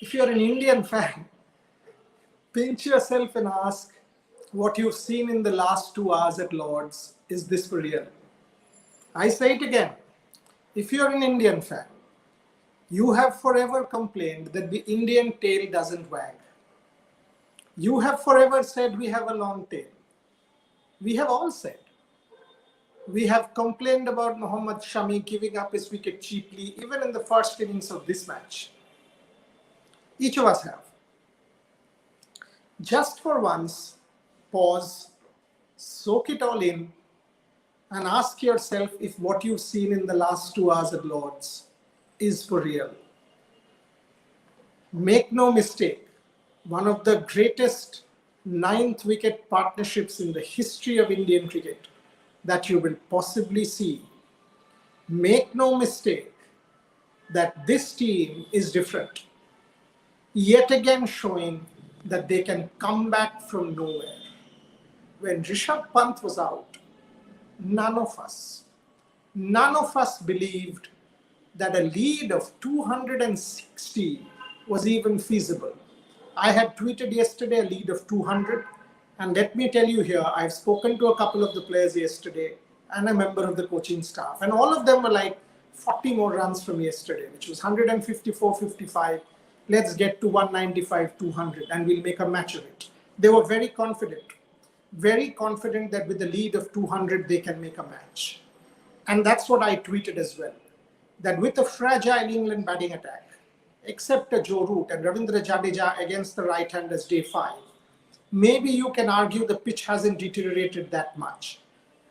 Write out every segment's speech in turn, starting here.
If you're an Indian fan, pinch yourself and ask what you've seen in the last 2 hours at Lord's. Is this for real? I say it again. If you're an Indian fan, you have forever complained that the Indian tail doesn't wag. You have forever said we have a long tail. We have all said. We have complained about Mohammad Shami giving up his wicket cheaply, even in the first innings of this match. Each of us have. Just for once, pause, soak it all in, and ask yourself if what you've seen in the last 2 hours at Lord's is for real. Make no mistake, one of the greatest 9th wicket partnerships in the history of Indian cricket that you will possibly see. Make no mistake that this team is different. Yet again showing that they can come back from nowhere. When Rishabh Pant was out, none of us believed that a lead of 260 was even feasible. I had tweeted yesterday a lead of 200, and let me tell you here, I've spoken to a couple of the players yesterday and a member of the coaching staff, and all of them were like 40 more runs from yesterday, which was 154, 55. Let's get to 195, 200, and we'll make a match of it. They were very confident that with a lead of 200, they can make a match. And that's what I tweeted as well, that with a fragile England batting attack, except a Joe Root and Ravindra Jadeja against the right-handers day 5, maybe you can argue the pitch hasn't deteriorated that much.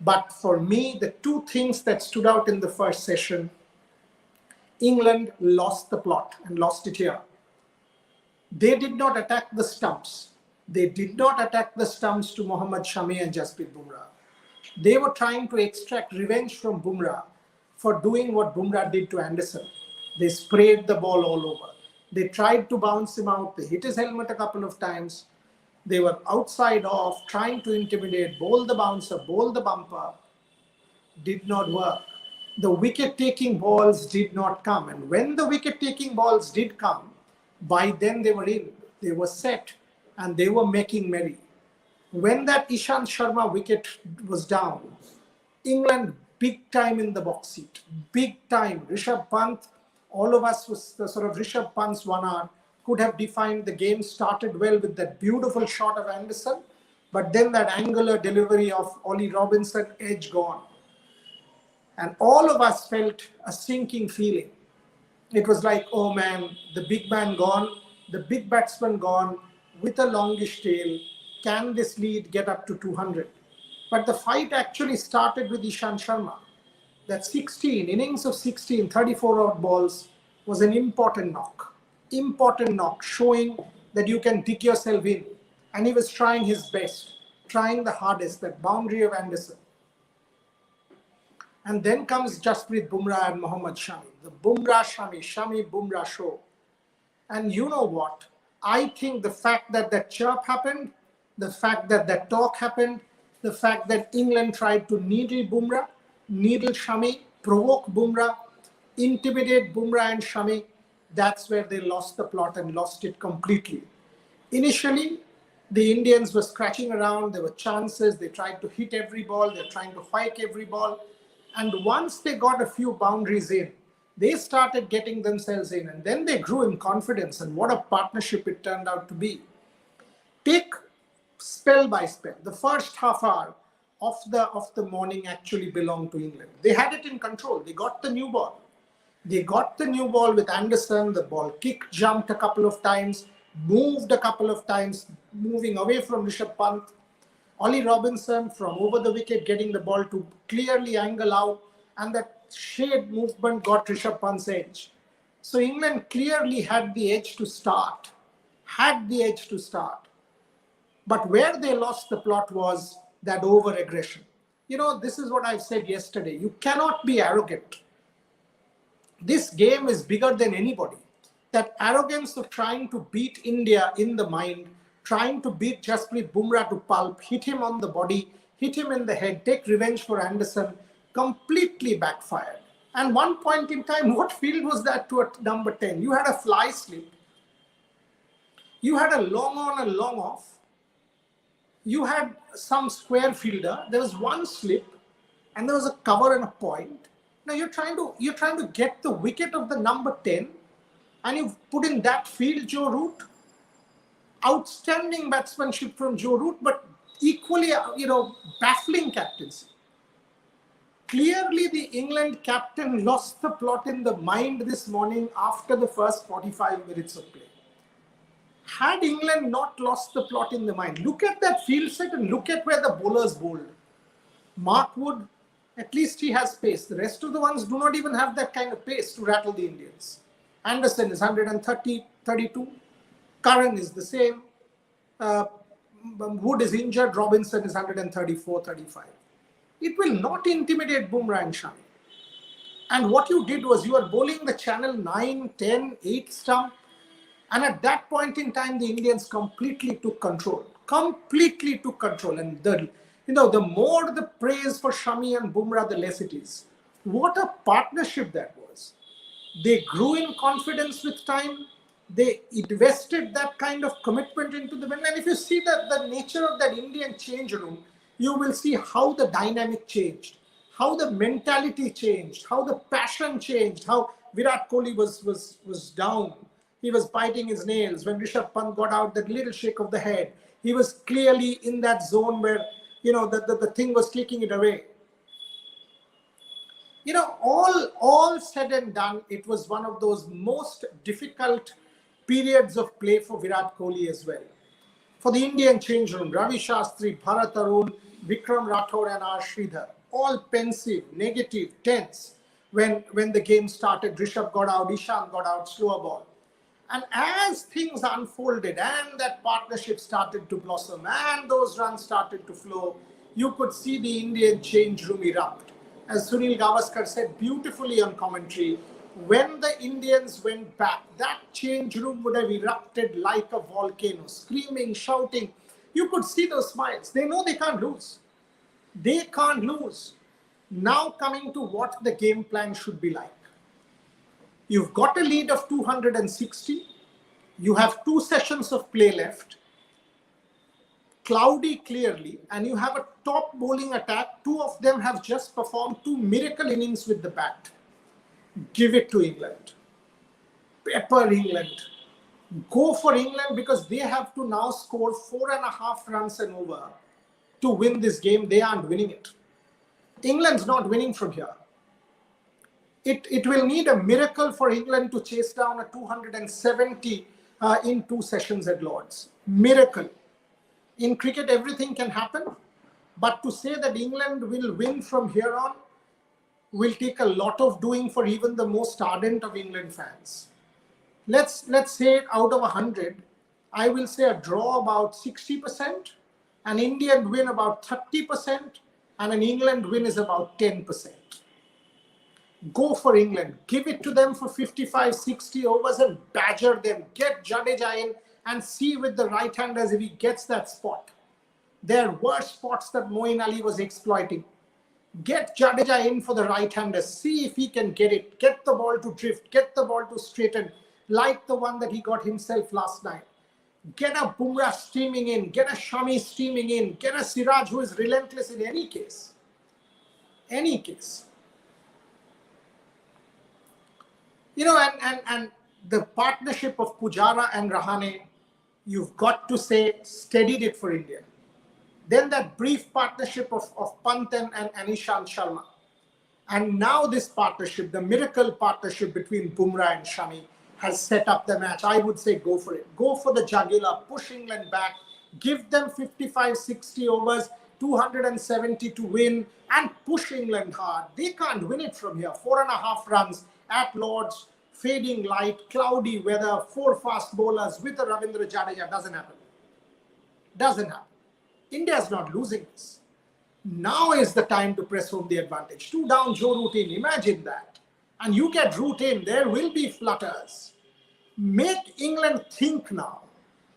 But for me, the two things that stood out in the first session, England lost the plot and lost it here. They did not attack the stumps. They did not attack the stumps to Mohammad Shami and Jasprit Bumrah. They were trying to extract revenge from Bumrah for doing what Bumrah did to Anderson. They sprayed the ball all over. They tried to bounce him out. They hit his helmet a couple of times. They were outside off, trying to intimidate, bowl the bouncer, bowl the bumper. Did not work. The wicket-taking balls did not come. And when the wicket-taking balls did come, by then they were in, they were set, and they were making merry. When that Ishant Sharma wicket was down, England big time in the box seat, big time. Rishabh Pant, all of us was the sort of Rishabh Pant's 1 hour could have defined the game. Started well with that beautiful shot of Anderson, but then that angular delivery of Ollie Robinson, edge gone. And all of us felt a sinking feeling. It was like, oh man, the big man gone, the big batsman gone with a longish tail. Can this lead get up to 200? But the fight actually started with Ishant Sharma. That 16, innings of 16, 34 odd balls was an important knock. Important knock, showing that you can dig yourself in. And he was trying his best, trying the hardest, that boundary of Anderson. And then comes Jasprit Bumrah and Mohammad Shami. The Bumrah Shami, Shami Bumrah show. And you know what? I think the fact that that chirp happened, the fact that that talk happened, the fact that England tried to needle Bumrah, needle Shami, provoke Bumrah, intimidate Bumrah and Shami, that's where they lost the plot and lost it completely. Initially, the Indians were scratching around, there were chances, they tried to hit every ball, they're trying to hike every ball. And once they got a few boundaries in, they started getting themselves in, and then they grew in confidence, and what a partnership it turned out to be. Take spell by spell. The first half hour of the morning actually belonged to England. They had it in control. They got the new ball. They got the new ball with Anderson. The ball kicked, jumped a couple of times, moved a couple of times, moving away from Rishabh Pant. Ollie Robinson from over the wicket getting the ball to clearly angle out, and that shade movement got Rishabh Pant's edge. So England clearly had the edge to start. But where they lost the plot was that over-aggression. You know, this is what I said yesterday. You cannot be arrogant. This game is bigger than anybody. That arrogance of trying to beat India in the mind, trying to beat Jasprit Bumrah to pulp, hit him on the body, hit him in the head, take revenge for Anderson, completely backfired. And one point in time, what field was that to a number 10? You had a fly slip. You had a long on, a long off. You had some square fielder. There was one slip, and there was a cover and a point. Now you're trying to get the wicket of the number 10, and you've put in that field Joe Root. Outstanding batsmanship from Joe Root, but equally, baffling captaincy. Clearly, the England captain lost the plot in the mind this morning after the first 45 minutes of play. Had England not lost the plot in the mind, look at that field set and look at where the bowlers bowled. Mark Wood, at least he has pace. The rest of the ones do not even have that kind of pace to rattle the Indians. Anderson is 130, 32. Curran is the same. Wood is injured. Robinson is 134, 35. It will not intimidate Bumrah and Shami. And what you did was you were bowling the channel 9, 10, 8 stump. And at that point in time, the Indians completely took control. Completely took control. And the more the praise for Shami and Bumrah, the less it is. What a partnership that was. They grew in confidence with time. They invested that kind of commitment into the men. And if you see the nature of that Indian change room, you will see how the dynamic changed, how the mentality changed, how the passion changed, how Virat Kohli was down. He was biting his nails. When Rishabh Pant got out, that little shake of the head. He was clearly in that zone where, the thing was kicking it away. All said and done, it was one of those most difficult periods of play for Virat Kohli as well. For the Indian change room, Ravi Shastri, Bharat Arun, Vikram Rathore and R. Sridhar, all pensive, negative, tense when the game started. Rishabh got out, Ishant got out, slower ball. And as things unfolded and that partnership started to blossom and those runs started to flow, you could see the Indian change room erupt. As Sunil Gavaskar said beautifully on commentary, when the Indians went back, that change room would have erupted like a volcano, screaming, shouting. You could see those smiles. They know they can't lose. They can't lose. Now coming to what the game plan should be like. You've got a lead of 260. You have 2 sessions of play left. Cloudy clearly, and you have a top bowling attack. 2 of them have just performed 2 miracle innings with the bat. Give it to England. Pepper England. Go for England because they have to now score 4.5 runs and over to win this game. They aren't winning it. England's not winning from here. It will need a miracle for England to chase down a 270 in 2 sessions at Lord's. Miracle. In cricket, everything can happen. But to say that England will win from here on will take a lot of doing for even the most ardent of England fans. Let's say out of 100, I will say a draw about 60%, an Indian win about 30%, and an England win is about 10%. Go for England. Give it to them for 55, 60 overs and badger them. Get Jadeja in and see with the right-handers if he gets that spot. There were spots that Moeen Ali was exploiting. Get Jadeja in for the right-handers. See if he can get it. Get the ball to drift. Get the ball to straighten. Like the one that he got himself last night. Get a Bumrah steaming in. Get a Shami steaming in. Get a Siraj who is relentless in any case. Any case. And the partnership of Pujara and Rahane, you've got to say, steadied it for India. Then that brief partnership of Pant and Ishant Sharma. And now this partnership, the miracle partnership between Bumrah and Shami, has set up the match. I would say go for it. Go for the jugular, push England back, give them 55, 60 overs, 270 to win, and push England hard. They can't win it from here. 4.5 runs at Lord's, fading light, cloudy weather, 4 fast bowlers with a Ravindra Jadeja. Doesn't happen. Doesn't happen. India's not losing this. Now is the time to press home the advantage. 2 down, Joe Root in. Imagine that. And you get Root in, there will be flutters. Make England think now.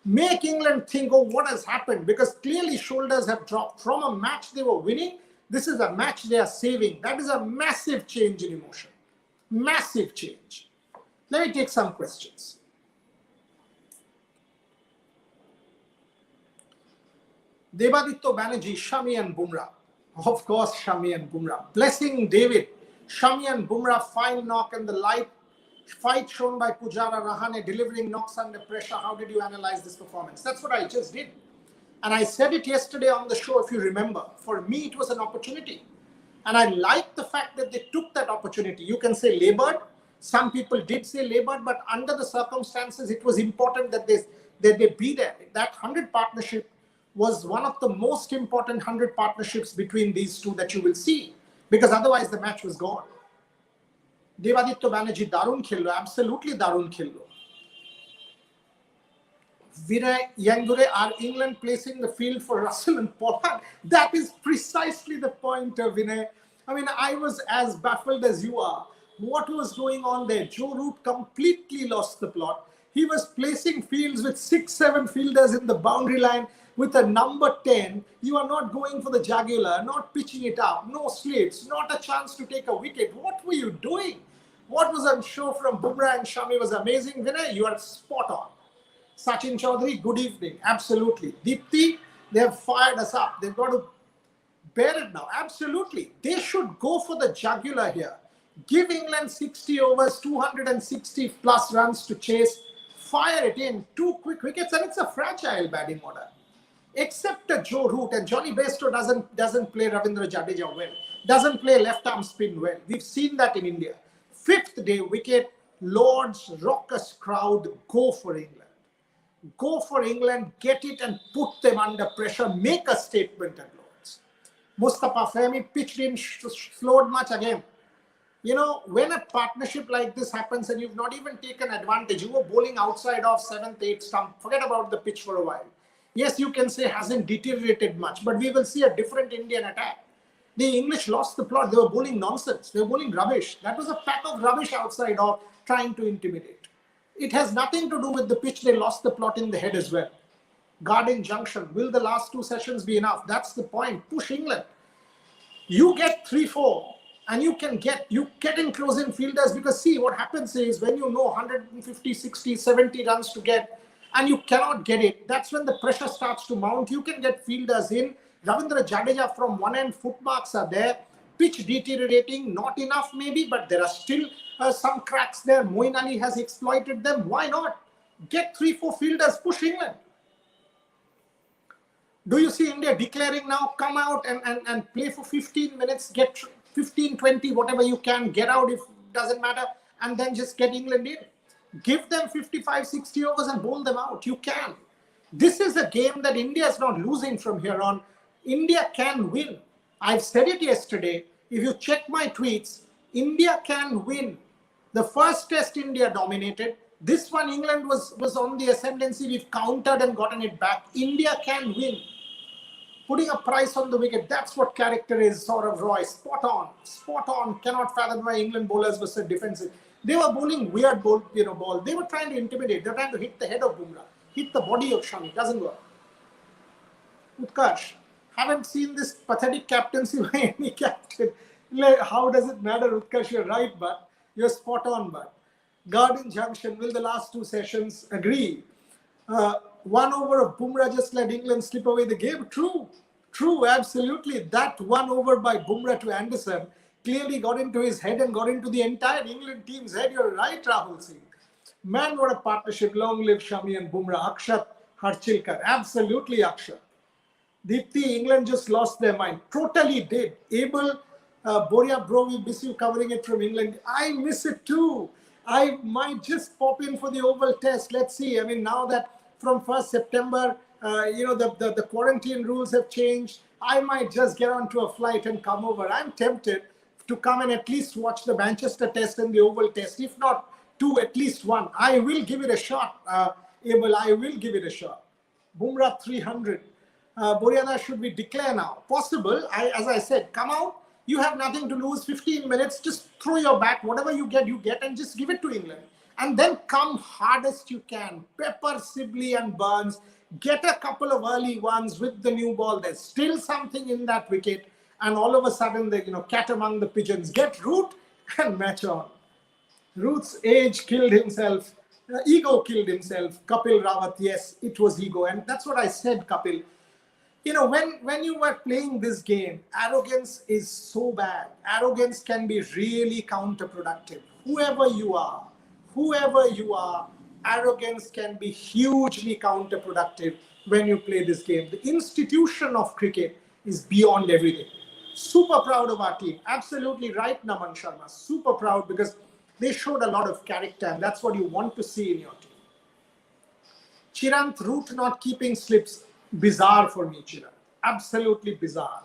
Make England think, oh, what has happened? Because clearly shoulders have dropped. From a match they were winning, this is a match they are saving. That is a massive change in emotion. Massive change. Let me take some questions. Devaditya Banerjee, Shami and Bumrah. Of course, Shami and Bumrah. Blessing David, Shami and Bumrah, fine knock, and the light fight shown by Pujara Rahane, delivering knocks under pressure. How did you analyze this performance? That's what I just did. And I said it yesterday on the show, if you remember. For me, it was an opportunity. And I like the fact that they took that opportunity. You can say labored. Some people did say labored, but under the circumstances, it was important that they be there. That 100 partnership was one of the most important 100 partnerships between these two that you will see. Because otherwise, the match was gone. Devaditya Banerjee, Darun Khillo, absolutely Darun Khillo. Vinay Yangure, are England placing the field for Russell and Pollard? That is precisely the point, Vinay. I mean, I was as baffled as you are. What was going on there? Joe Root completely lost the plot. He was placing fields with 6-7 fielders in the boundary line with a number 10. You are not going for the jugular, not pitching it up, no slits, not a chance to take a wicket. What were you doing? What was on show from Bumrah and Shami was amazing. Vinay, you are spot on. Sachin Chaudhary, good evening. Absolutely. Deepthi, they have fired us up. They've got to bear it now. Absolutely. They should go for the jugular here. Give England 60 overs, 260 plus runs to chase. Fire it in. 2 quick wickets, and it's a fragile batting order. Except Joe Root, and Johnny Bairstow doesn't play Ravindra Jadeja well. Doesn't play left arm spin well. We've seen that in India. 5th day wicket, Lord's raucous crowd, go for England. Go for England, get it and put them under pressure. Make a statement at Lord's. Mustafa Fahmy pitched in, slowed much again. You know, when a partnership like this happens and you've not even taken advantage, you were bowling outside of 7th, 8th stump, forget about the pitch for a while. Yes, you can say hasn't deteriorated much, but we will see a different Indian attack. The English lost the plot. They were bowling nonsense. They were bowling rubbish. That was a pack of rubbish outside or trying to intimidate. It has nothing to do with the pitch. They lost the plot in the head as well. Garden Junction. Will the last 2 sessions be enough? That's the point. Push England. You get 3-4 and you get in close-in fielders, because see what happens is when you know 150, 60, 70 runs to get and you cannot get it, that's when the pressure starts to mount. You can get fielders in. Ravindra Jadeja from one end, footmarks are there. Pitch deteriorating, not enough maybe, but there are still some cracks there. Moeen Ali has exploited them. Why not? Get 3-4 fielders, push England. Do you see India declaring now, come out and play for 15 minutes, get 15, 20, whatever you can, get out if it doesn't matter, and then just get England in. Give them 55, 60 overs and bowl them out. You can. This is a game that India is not losing from here on. India can win. I've said it yesterday. If you check my tweets, India can win. The first test India dominated. This one England was on the ascendancy. We've countered and gotten it back. India can win. Putting a price on the wicket. That's what character is, Saurav Roy. Spot on. Spot on. Cannot fathom why England bowlers were so defensive. They were bowling weird ball. They were trying to intimidate. They were trying to hit the head of Bumrah. Hit the body of Shami. Doesn't work. Utkarsh. Haven't seen this pathetic captaincy by any captain. How does it matter, Utkarsh? You're right, but you're spot on, but. Garden Junction, will the last 2 sessions agree? 1 over of Bumrah just let England slip away the game. True, absolutely. That 1 over by Bumrah to Anderson clearly got into his head and got into the entire England team's head. You're right, Rahul Singh. Man, what a partnership. Long live Shami and Bumrah. Akshat Harchilkar. Absolutely, Akshat. Deepthi, England just lost their mind. Totally did. Abel, Boria, bro, we miss you covering it from England. I miss it too. I might just pop in for the Oval Test. Let's see. I mean, now that from 1st September, the quarantine rules have changed, I might just get onto a flight and come over. I'm tempted to come and at least watch the Manchester Test and the Oval Test. If not 2, at least 1. I will give it a shot, Abel. I will give it a shot. Bumrah 300. Boriana, should we declare now? Possible. As I said, come out. You have nothing to lose. 15 minutes. Just throw your bat. Whatever you get, and just give it to England. And then come hardest you can. Pepper, Sibley and Burns. Get a couple of early ones with the new ball. There's still something in that wicket. And all of a sudden, the cat among the pigeons. Get Root and match on. Root's age killed himself. Ego killed himself. Kapil Rawat, yes, it was ego. And that's what I said, Kapil. when you were playing this game, arrogance is so bad. Arrogance can be really counterproductive. Whoever you are, arrogance can be hugely counterproductive when you play this game. The institution of cricket is beyond everything. Super proud of our team. Absolutely right, Naman Sharma. Super proud because they showed a lot of character, and that's what you want to see in your team. Chirant, Root not keeping slips, bizarre for me, Chirant. Absolutely bizarre.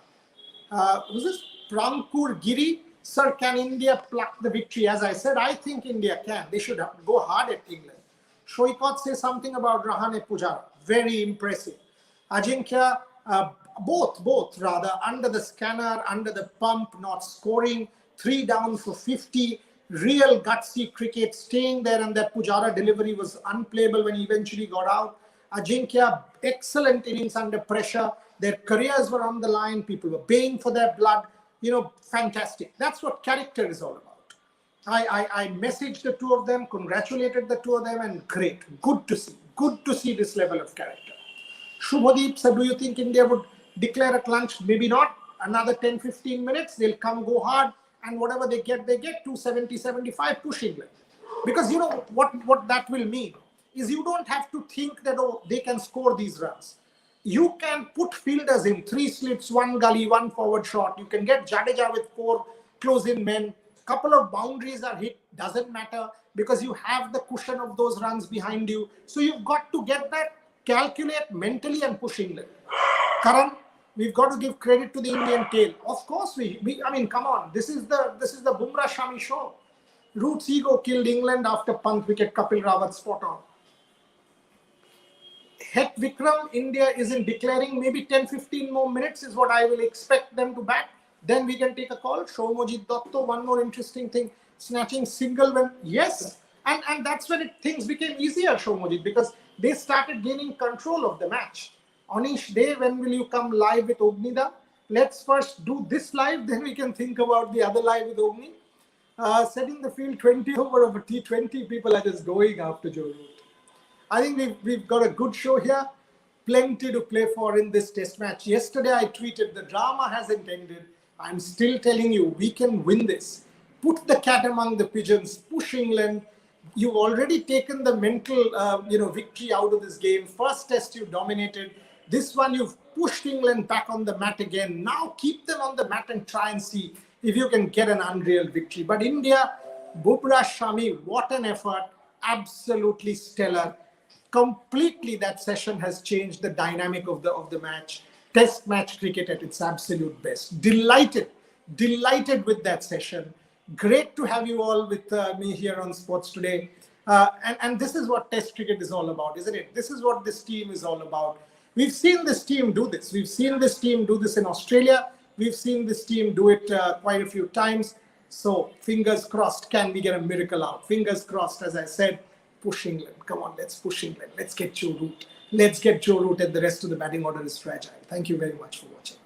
Was this Prankur Giri? Sir, can India pluck the victory? As I said, I think India can. They should go hard at England. Shoikot says something about Rahane Pujara. Very impressive. Ajinkya, both rather, under the scanner, under the pump, not scoring. 3 down for 50. Real gutsy cricket, staying there, and that Pujara delivery was unplayable when he eventually got out. Ajinkya, excellent innings under pressure. Their careers were on the line. People were paying for their blood. Fantastic. That's what character is all about. I messaged the two of them, congratulated the two of them, and great. Good to see. Good to see this level of character. Shubhadeep said, do you think India would declare a clutch? Maybe not. Another 10-15 minutes, they'll come, go hard, and whatever they get 270, 75, push England. Because what that will mean is you don't have to think that, they can score these runs. You can put fielders in 3 slips, 1 gully, 1 forward shot. You can get Jadeja with 4 close-in men. Couple of boundaries are hit, doesn't matter, because you have the cushion of those runs behind you. So you've got to get that, calculate mentally, and push England. Karan, we've got to give credit to the Indian tail. Of course, come on. This is the Bumrah Shami show. Root's ego killed England after Pant wicket. Kapil Rawat spot on. Het Vikram, India isn't declaring. Maybe 10-15 more minutes is what I will expect them to bat. Then we can take a call. Shomojit Dotto, one more interesting thing. Snatching single when, yes. And that's when things became easier, Shomojit, because they started gaining control of the match. Anish Day, when will you come live with Ognida? Let's first do this live, then we can think about the other live with Ogni. Setting the field 20 over of a T20, people are just going after Joe Root. I think we've got a good show here. Plenty to play for in this test match. Yesterday I tweeted, the drama hasn't ended. I'm still telling you, we can win this. Put the cat among the pigeons, push England. You've already taken the mental victory out of this game. First test you dominated. This one you've pushed England back on the mat again. Now keep them on the mat and try and see if you can get an unreal victory. But India, Bumrah, Shami, what an effort. Absolutely stellar. Completely that session has changed the dynamic of the match. Test match cricket at its absolute best. Delighted with that session. Great to have you all with me here on Sports Today. And this is what Test cricket is all about, isn't it? This is what this team is all about. We've seen this team do this. We've seen this team do this in Australia. We've seen this team do it quite a few times. So fingers crossed, can we get a miracle out? Fingers crossed, as I said, push England. Come on, let's push England. Let's get Joe Root. Let's get Joe Root, and the rest of the batting order is fragile. Thank you very much for watching.